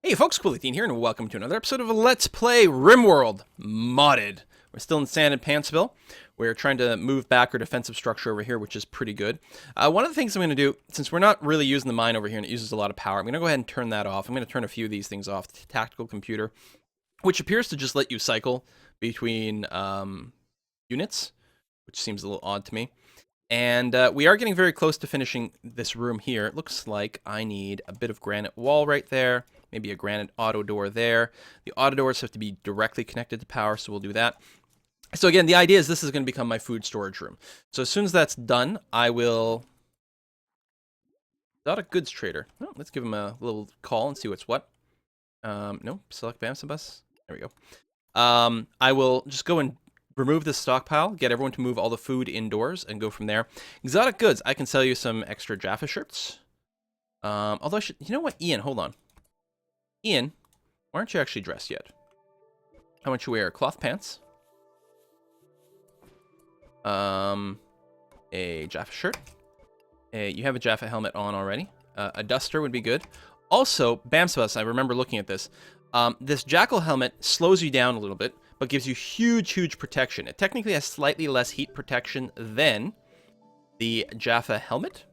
Hey folks, Coolithine here, and welcome to another episode of Let's Play RimWorld Modded. We're still in Sand and Pantsville. We're trying to move back our defensive structure over here, which is pretty good. One of the things I'm going to do, since we're not really using the mine over here and it uses a lot of power, I'm going to go ahead and turn that off. I'm going to turn a few of these things off. The tactical computer, which appears to just let you cycle between units, which seems a little odd to me. And we are getting very close to finishing this room here. It looks like I need a bit of granite wall right there. Maybe a granite auto door there. The auto doors have to be directly connected to power, so we'll do that. So again, the idea is this is going to become my food storage room. So as soon as that's done, I will... Not a goods trader. Oh, let's give him a little call and see what's what. No, select Bamsabus. There we go. I will just go and remove this stockpile, get everyone to move all the food indoors, and go from there. Exotic goods. I can sell you some extra Jaffa shirts. Although I should... You know what, Ian, hold on. Ian, why aren't you actually dressed yet? I want you to wear cloth pants. A Jaffa shirt. You have a Jaffa helmet on already. A duster would be good. Also, Bamsabus, I remember looking at this. This Jackal helmet slows you down a little bit, but gives you huge protection. It technically has slightly less heat protection than the Jaffa helmet.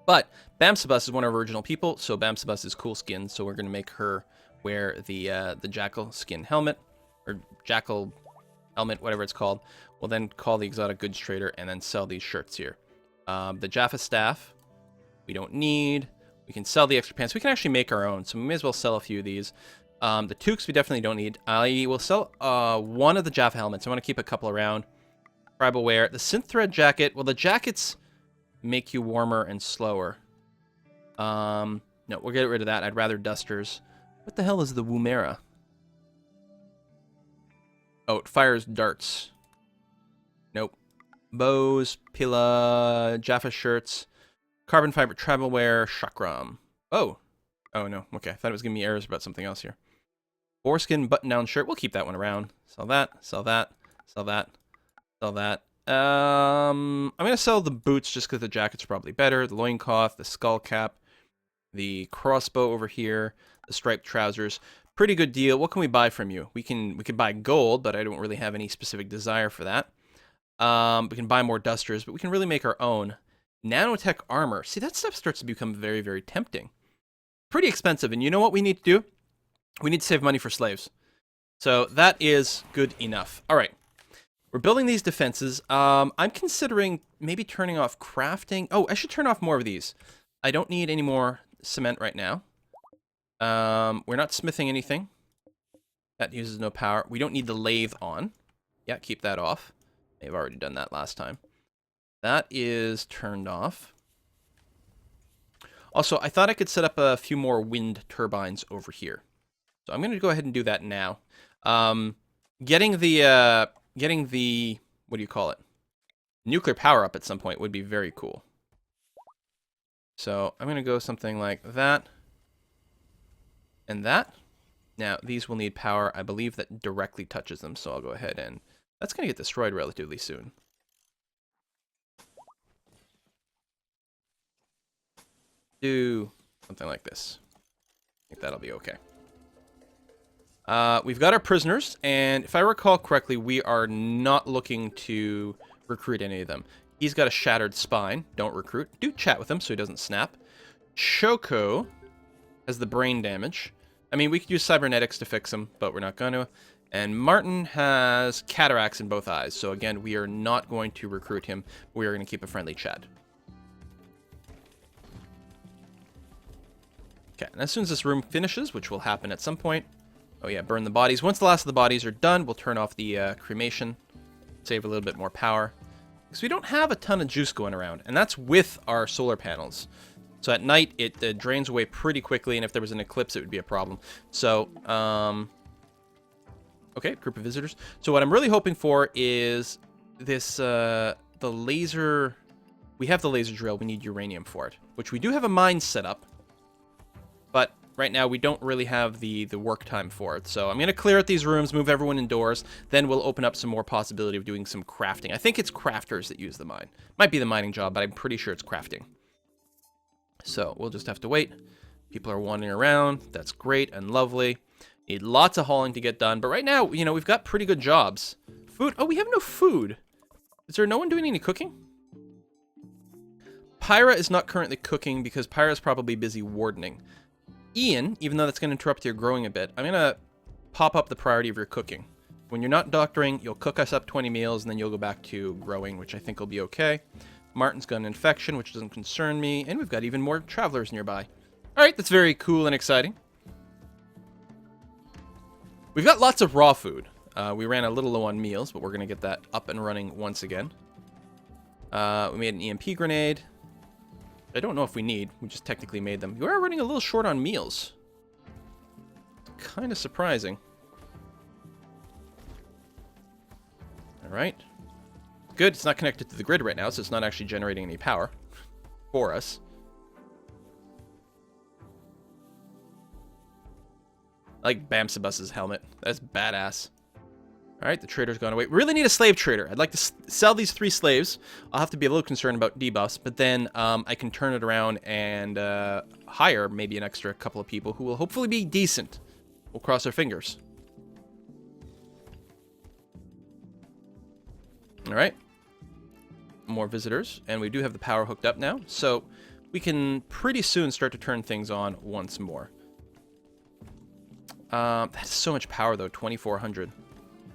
But Bamsabus is one of our original people, so Bamsabus is cool skin, so we're going to make her wear the Jackal skin helmet, or Jackal helmet, whatever it's called. We'll then call the exotic goods trader and then sell these shirts here. The Jaffa staff, we don't need. We can sell the extra pants. We can actually make our own, so we may as well sell a few of these. The toques we definitely don't need. I will sell one of the Jaffa helmets. I want to keep a couple around. Tribal wear. The synth thread jacket, well, the jackets make you warmer and slower. No, we'll get rid of that. I'd rather dusters. What the hell is the Woomera? Oh, it fires darts. Nope. Bows, pila, Jaffa shirts, carbon fiber travel wear, chakram. Oh. Oh, no. Okay, I thought it was giving me errors about something else here. Foreskin button-down shirt. We'll keep that one around. Sell that, sell that, sell that, sell that. I'm going to sell the boots just because the jackets are probably better. The loincloth, the skull cap, the crossbow over here, the striped trousers. Pretty good deal. What can we buy from you? We could buy gold, but I don't really have any specific desire for that. We can buy more dusters, but we can really make our own. Nanotech armor. See, that stuff starts to become very tempting. Pretty expensive, and you know what we need to do? We need to save money for slaves. So that is good enough. All right. We're building these defenses. I'm considering maybe turning off crafting. Oh, I should turn off more of these. I don't need any more cement right now. We're not smithing anything. That uses no power. We don't need the lathe on. Yeah, keep that off. They've already done that last time. That is turned off. Also, I thought I could set up a few more wind turbines over here. So I'm going to go ahead and do that now. Getting the, what do you call it? Nuclear power up at some point would be very cool. So I'm going to go something like that. And that. Now, these will need power. I believe that directly touches them, so I'll go ahead and... That's going to get destroyed relatively soon. Do something like this. I think that'll be okay. We've got our prisoners, and if I recall correctly, we are not looking to recruit any of them. He's got a shattered spine. Don't recruit. Do chat with him so he doesn't snap. Choco has the brain damage. I mean, we could use cybernetics to fix him, but we're not going to. And Martin has cataracts in both eyes. So again, we are not going to recruit him. We are going to keep a friendly chat. Okay, and as soon as this room finishes, which will happen at some point... Oh yeah, burn the bodies. Once the last of the bodies are done, we'll turn off the cremation. Save a little bit more power. Because we don't have a ton of juice going around. And that's with our solar panels. So at night, it drains away pretty quickly. And if there was an eclipse, it would be a problem. So, okay, group of visitors. So what I'm really hoping for is this, the laser... We have the laser drill. We need uranium for it. Which we do have a mine set up. But right now, we don't really have the work time for it. So I'm going to clear out these rooms, move everyone indoors. Then we'll open up some more possibility of doing some crafting. I think it's crafters that use the mine. Might be the mining job, but I'm pretty sure it's crafting. So we'll just have to wait. People are wandering around. That's great and lovely. Need lots of hauling to get done. But right now, you know, we've got pretty good jobs. Food. Oh, we have no food. Is there no one doing any cooking? Pyra is not currently cooking because Pyra is probably busy wardening. Ian, even though that's going to interrupt your growing a bit, I'm going to pop up the priority of your cooking. When you're not doctoring, you'll cook us up 20 meals, and then you'll go back to growing, which I think will be okay. Martin's got an infection, which doesn't concern me, and we've got even more travelers nearby. All right, that's very cool and exciting. We've got lots of raw food. We ran a little low on meals, but we're going to get that up and running once again. We made an EMP grenade. I don't know if we need. We just technically made them. We are running a little short on meals. Kind of surprising. All right. Good. It's not connected to the grid right now, so it's not actually generating any power for us. I like Bamsabus's helmet. That's badass. All right, the trader's gone away. We really need a slave trader. I'd like to sell these 3 slaves. I'll have to be a little concerned about debuffs, but then I can turn it around and hire maybe an extra couple of people who will hopefully be decent. We'll cross our fingers. All right. More visitors, and we do have the power hooked up now, so we can pretty soon start to turn things on once more. That's so much power, though, 2,400.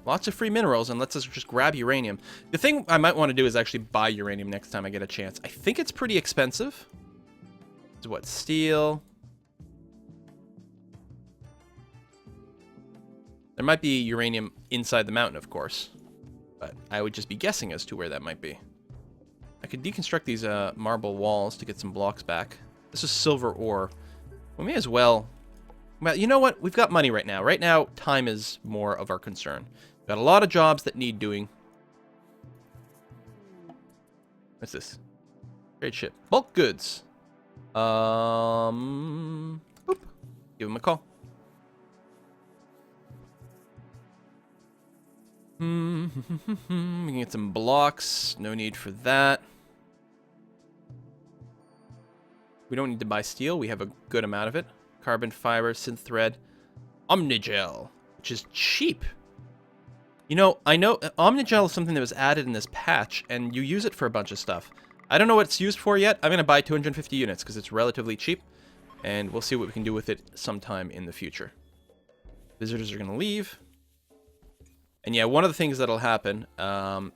Lots of free minerals, and lets us just grab uranium. The thing I might want to do is actually buy uranium next time I get a chance. I think it's pretty expensive. It's what, steel? There might be uranium inside the mountain, of course. But I would just be guessing as to where that might be. I could deconstruct these marble walls to get some blocks back. This is silver ore. We may as well... Well, you know what? We've got money right now. Right now, time is more of our concern. We've got a lot of jobs that need doing. What's this? Trade ship. Bulk goods. Boop. Give him a call. We can get some blocks. No need for that. We don't need to buy steel. We have a good amount of it. Carbon fiber, synth thread, Omnigel, which is cheap. You know, I know Omnigel is something that was added in this patch, and you use it for a bunch of stuff. I don't know what it's used for yet. I'm going to buy 250 units because it's relatively cheap, and we'll see what we can do with it sometime in the future. Visitors are going to leave. And yeah, one of the things that'll happen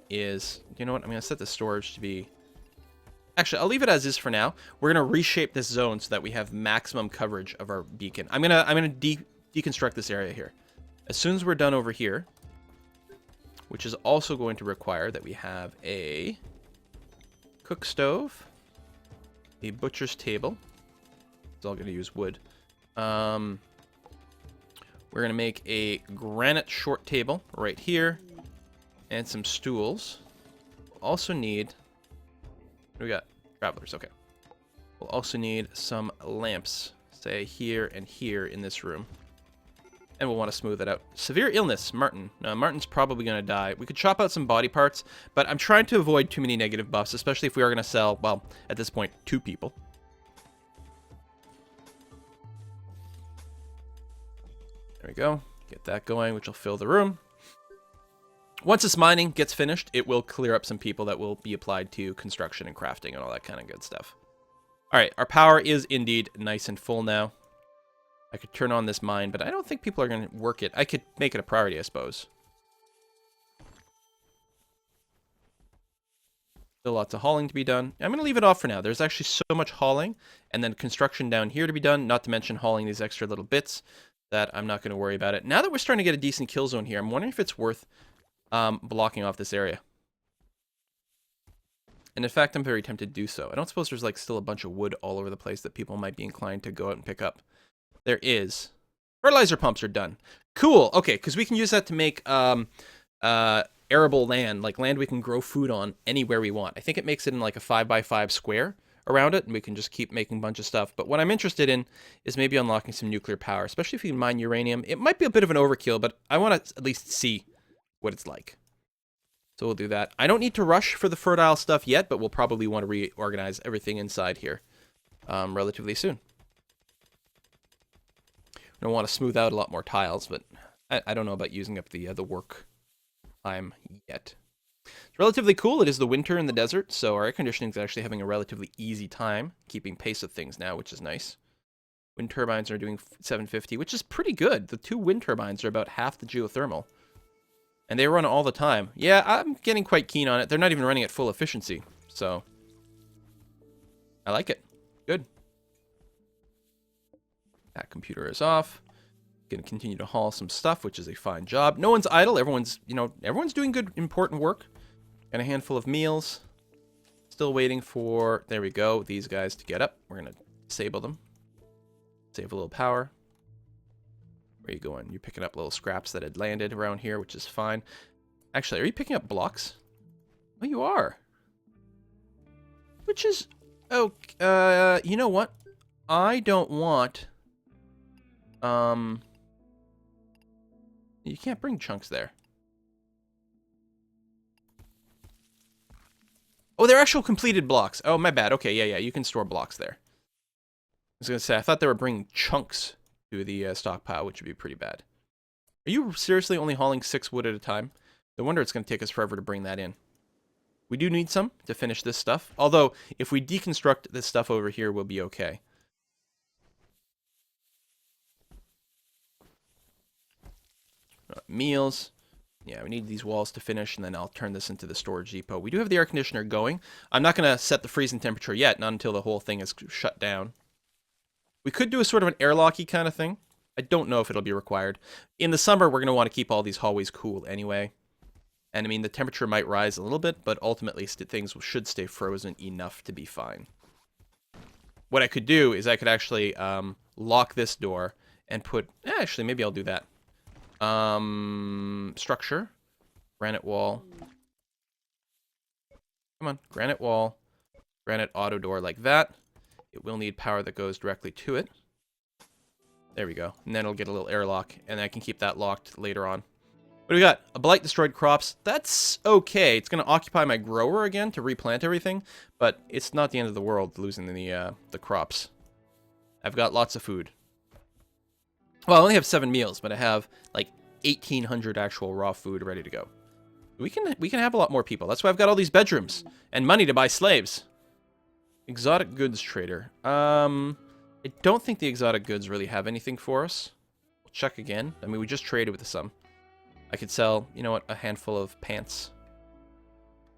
is, you know what, I'm going to set the storage to be... Actually, I'll leave it as is for now. We're going to reshape this zone so that we have maximum coverage of our beacon. I'm gonna deconstruct this area here. As soon as we're done over here, which is also going to require that we have a cook stove, a butcher's table. It's all going to use wood. We're going to make a granite short table right here and some stools. We'll also need... What do we got? Travelers, okay. We'll also need some lamps, say here and here in this room. And we'll want to smooth it out. Severe illness, Martin. Martin's probably going to die. We could chop out some body parts, but I'm trying to avoid too many negative buffs, especially if we are going to sell, well, at this point, 2 people. There we go. Get that going, which will fill the room. Once this mining gets finished, it will clear up some people that will be applied to construction and crafting and all that kind of good stuff. All right, our power is indeed nice and full now. I could turn on this mine, but I don't think people are going to work it. I could make it a priority, I suppose. Still lots of hauling to be done. I'm going to leave it off for now. There's actually so much hauling, and then construction down here to be done, not to mention hauling these extra little bits, that I'm not going to worry about it. Now that we're starting to get a decent kill zone here, I'm wondering if it's worth... blocking off this area. And in fact, I'm very tempted to do so. I don't suppose there's like still a bunch of wood all over the place that people might be inclined to go out and pick up. There is. Fertilizer pumps are done. Cool. Okay, because we can use that to make arable land, like land we can grow food on anywhere we want. I think it makes it in like a 5x5 square around it, and we can just keep making a bunch of stuff. But what I'm interested in is maybe unlocking some nuclear power, especially if you can mine uranium. It might be a bit of an overkill, but I want to at least see what it's like. So we'll do that. I don't need to rush for the fertile stuff yet, but we'll probably want to reorganize everything inside here relatively soon. I want to smooth out a lot more tiles, but I don't know about using up the work time yet. It's relatively cool. It is the winter in the desert, so our air conditioning is actually having a relatively easy time keeping pace with things now, which is nice. Wind turbines are doing 750, which is pretty good. The 2 wind turbines are about half the geothermal. And they run all the time. Yeah, I'm getting quite keen on it. They're not even running at full efficiency, so I like it. Good. That computer is off. Gonna continue to haul some stuff, which is a fine job. No one's idle. Everyone's doing good, important work. And a handful of meals. Still waiting for, there we go, these guys to get up. We're gonna disable them. Save a little power. Where are you going? You're picking up little scraps that had landed around here, which is fine. Actually, are you picking up blocks? Oh, you are. Which is... Oh, you know what? I don't want... You can't bring chunks there. Oh, they're actual completed blocks. Oh, my bad. Okay, yeah, you can store blocks there. I was going to say, I thought they were bringing chunks to the stockpile, which would be pretty bad. Are you seriously only hauling 6 wood at a time? No wonder it's going to take us forever to bring that in. We do need some to finish this stuff. Although, if we deconstruct this stuff over here, we'll be okay. Meals. Yeah, we need these walls to finish, and then I'll turn this into the storage depot. We do have the air conditioner going. I'm not going to set the freezing temperature yet, not until the whole thing is shut down. We could do a sort of an airlocky kind of thing. I don't know if it'll be required. In the summer, we're going to want to keep all these hallways cool anyway. And I mean, the temperature might rise a little bit, but ultimately things should stay frozen enough to be fine. What I could do is I could actually lock this door and put... actually, maybe I'll do that. Structure. Granite wall. Come on, granite wall. Granite auto door like that. It will need power that goes directly to it. There we go. And then it'll get a little airlock, and I can keep that locked later on. What do we got? A blight destroyed crops. That's okay. It's going to occupy my grower again to replant everything, but it's not the end of the world losing the crops. I've got lots of food. Well, I only have 7 meals, but I have like 1,800 actual raw food ready to go. We can have a lot more people. That's why I've got all these bedrooms and money to buy slaves. Exotic goods trader. I don't think the exotic goods really have anything for us. We'll check again. I mean, we just traded with some. I could sell, you know what, a handful of pants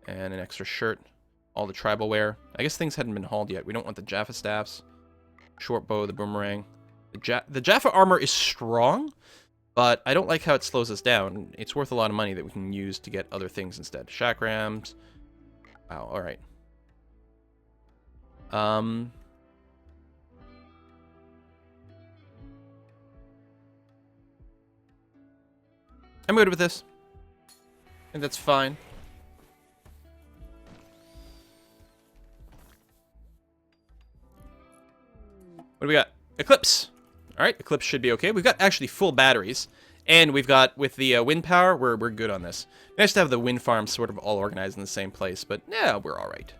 and an extra shirt. All the tribal wear. I guess things hadn't been hauled yet. We don't want the Jaffa staffs. Short bow, the boomerang. The Jaffa armor is strong, but I don't like how it slows us down. It's worth a lot of money that we can use to get other things instead. Chakrams. Wow, alright. I'm good with this. I think that's fine. What do we got? Eclipse. All right, Eclipse should be okay. We've got actually full batteries, and we've got with the wind power, we're good on this. Nice to have the wind farms sort of all organized in the same place, but yeah, we're all right.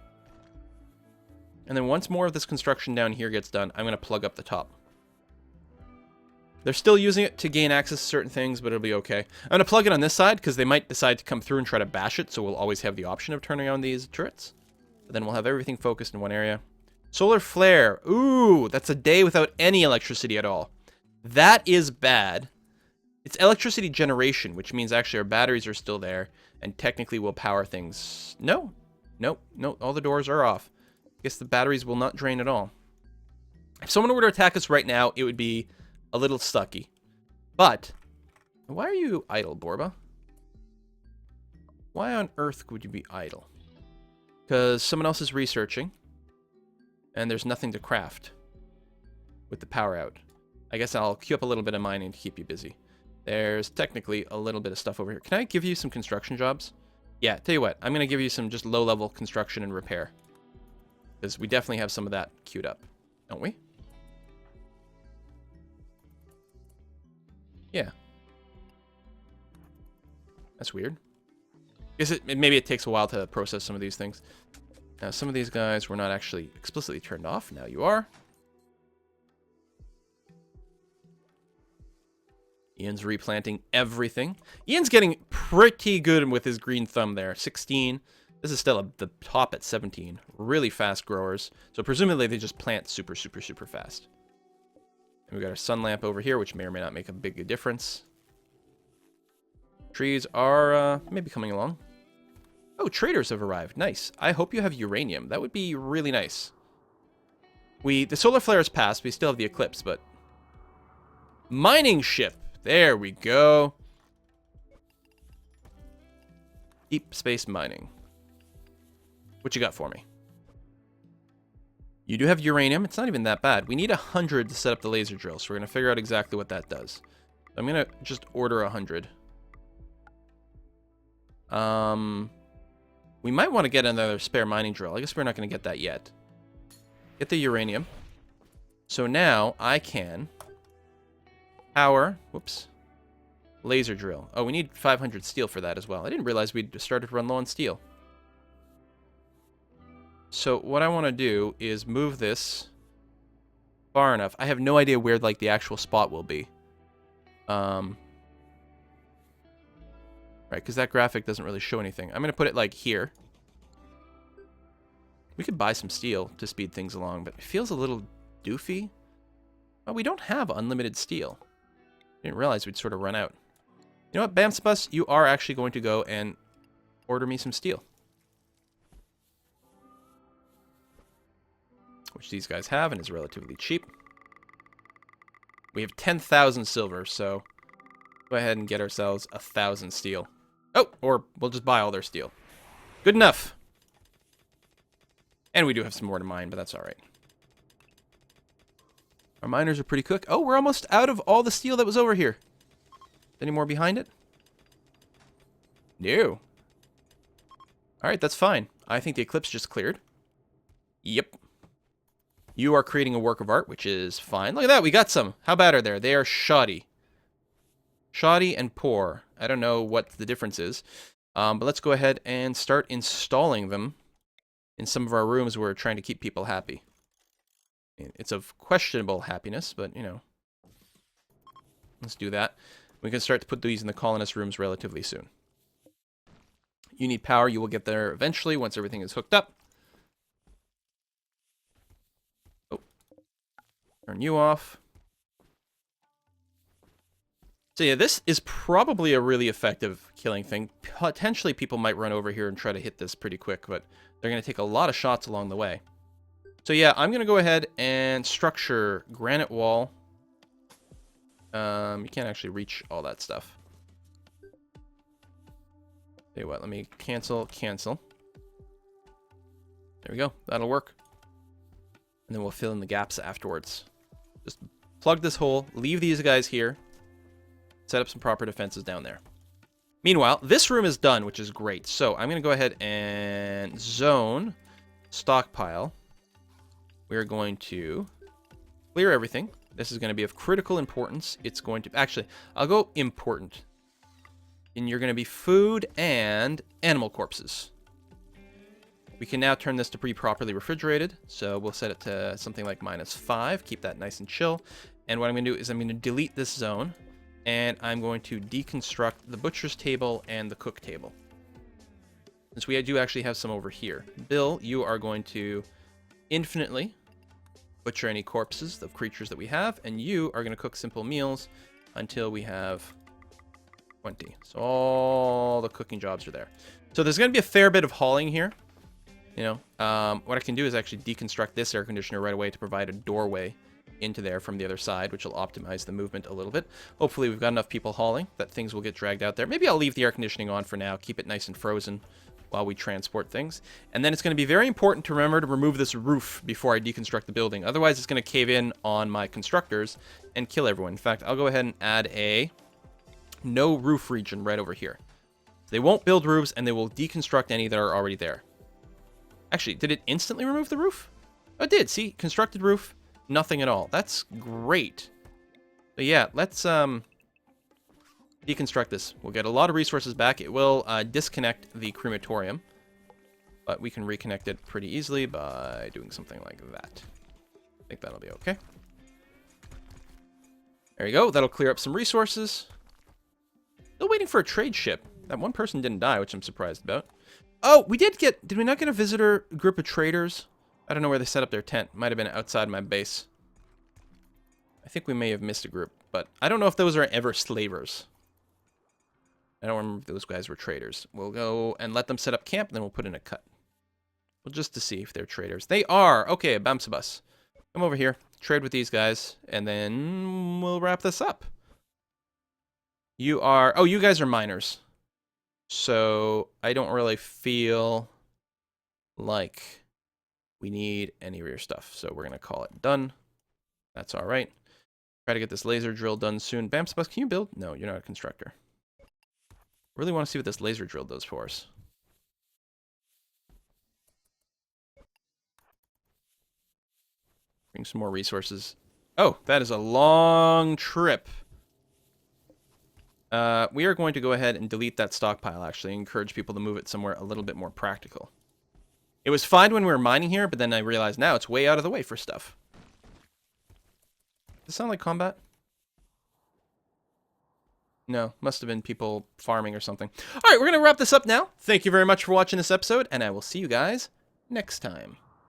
And then once more of this construction down here gets done, I'm going to plug up the top. They're still using it to gain access to certain things, but it'll be okay. I'm going to plug it on this side because they might decide to come through and try to bash it, so we'll always have the option of turning on these turrets. But then we'll have everything focused in one area. Solar flare. Ooh, that's a day without any electricity at all. That is bad. It's electricity generation, which means actually our batteries are still there, and technically we'll power things. No. Nope. No, all the doors are off. I guess the batteries will not drain at all. If someone were to attack us right now, it would be a little sucky. But, why are you idle, Borba? Why on earth would you be idle? Because someone else is researching, and there's nothing to craft with the power out. I guess I'll queue up a little bit of mining to keep you busy. There's technically a little bit of stuff over here. Can I give you some construction jobs? Yeah, tell you what, I'm going to give you some just low-level construction and repair. Because we definitely have some of that queued up, don't we? Yeah. That's weird. Guess maybe it takes a while to process some of these things. Now, some of these guys were not actually explicitly turned off. Now you are. Ian's replanting everything. Ian's getting pretty good with his green thumb there. 16. This is still the top at 17. Really fast growers. So presumably they just plant super, super, super fast. And we got our sun lamp over here, which may or may not make a big difference. Trees are maybe coming along. Oh, traders have arrived. Nice. I hope you have uranium. That would be really nice. The solar flare has passed. We still have the eclipse, but... Mining ship. There we go. Deep space mining. What you got for me? You do have uranium. It's not even that bad. We need 100 to set up the laser drill, so we're going to figure out exactly what that does. I'm going to just order 100. We might want to get another spare mining drill. I guess we're not going to get that yet. Get the uranium. So now I can power, whoops, laser drill. Oh, we need 500 steel for that as well. I didn't realize we'd started to run low on steel. So what I want to do is move this far enough. I have no idea where like the actual spot will be. Right, because that graphic doesn't really show anything. I'm going to put it like here. We could buy some steel to speed things along, but it feels a little doofy. Well, we don't have unlimited steel. Didn't realize we'd sort of run out. You know what, Bamsbus, you are actually going to go and order me some steel. Which these guys have and is relatively cheap. We have 10,000 silver, so go ahead and get ourselves 1,000 steel. Oh, or we'll just buy all their steel. Good enough. And we do have some more to mine, but that's all right. Our miners are pretty quick. Oh, we're almost out of all the steel that was over here. Any more behind it? No. All right, that's fine. I think the eclipse just cleared. Yep. You are creating a work of art, which is fine. Look at that, we got some. How bad are they? They are shoddy. Shoddy and poor. I don't know what the difference is. But let's go ahead and start installing them in some of our rooms where we're trying to keep people happy. It's of questionable happiness, but, you know. Let's do that. We can start to put these in the colonist rooms relatively soon. You need power. You will get there eventually once everything is hooked up. Oh. Turn you off. So yeah, this is probably a really effective killing thing. Potentially people might run over here and try to hit this pretty quick, but they're going to take a lot of shots along the way. So yeah, I'm going to go ahead and structure granite wall. You can't actually reach all that stuff. Tell you what, let me cancel. There we go. That'll work. And then we'll fill in the gaps afterwards. Just plug this hole, leave these guys here, set up some proper defenses down there. Meanwhile, this room is done, which is great. So I'm going to go ahead and zone stockpile. We're going to clear everything. This is going to be of critical importance. It's going to... Actually, I'll go important. And you're going to be food and animal corpses. We can now turn this to be properly refrigerated. So we'll set it to something like -5. Keep that nice and chill. And what I'm going to do is I'm going to delete this zone. And I'm going to deconstruct the butcher's table and the cook table. Since we do actually have some over here. Bill, you are going to infinitely butcher any corpses of creatures that we have, and you are going to cook simple meals until we have 20. So all the cooking jobs are there. So there's going to be a fair bit of hauling here. You know, what I can do is actually deconstruct this air conditioner right away to provide a doorway into there from the other side, which will optimize the movement a little bit. Hopefully we've got enough people hauling that things will get dragged out there. Maybe I'll leave the air conditioning on for now, keep it nice and frozen while we transport things. And then it's going to be very important to remember to remove this roof before I deconstruct the building. Otherwise, it's going to cave in on my constructors and kill everyone. In fact, I'll go ahead and add a no roof region right over here. They won't build roofs, and they will deconstruct any that are already there. Actually, did it instantly remove the roof? Oh, it did. See, constructed roof, nothing at all. That's great. But yeah, let's deconstruct this. We'll get a lot of resources back. It will disconnect the crematorium, but we can reconnect it pretty easily by doing something like that. I think that'll be okay. There you go. That'll clear up some resources. Still waiting for a trade ship. That one person didn't die, which I'm surprised about. Oh, we did we not get a visitor group of traders? I don't know where they set up their tent. Might have been outside my base. I think we may have missed a group, but I don't know if those are ever slavers. I don't remember if those guys were traders. We'll go and let them set up camp, and then we'll put in a cut. Well, just to see if they're traders. They are! Okay, Bamsabus. Come over here. Trade with these guys, and then we'll wrap this up. You are... Oh, you guys are miners. So, I don't really feel like we need any rear stuff. So, we're going to call it done. That's all right. Try to get this laser drill done soon. Bamsabus, can you build? No, you're not a constructor. Really want to see what this laser drill does for us. Bring some more resources. Oh, that is a long trip. We are going to go ahead and delete that stockpile, actually, and encourage people to move it somewhere a little bit more practical. It was fine when we were mining here, but then I realized now it's way out of the way for stuff. Does it sound like combat? No, must have been people farming or something. All right, we're going to wrap this up now. Thank you very much for watching this episode, and I will see you guys next time.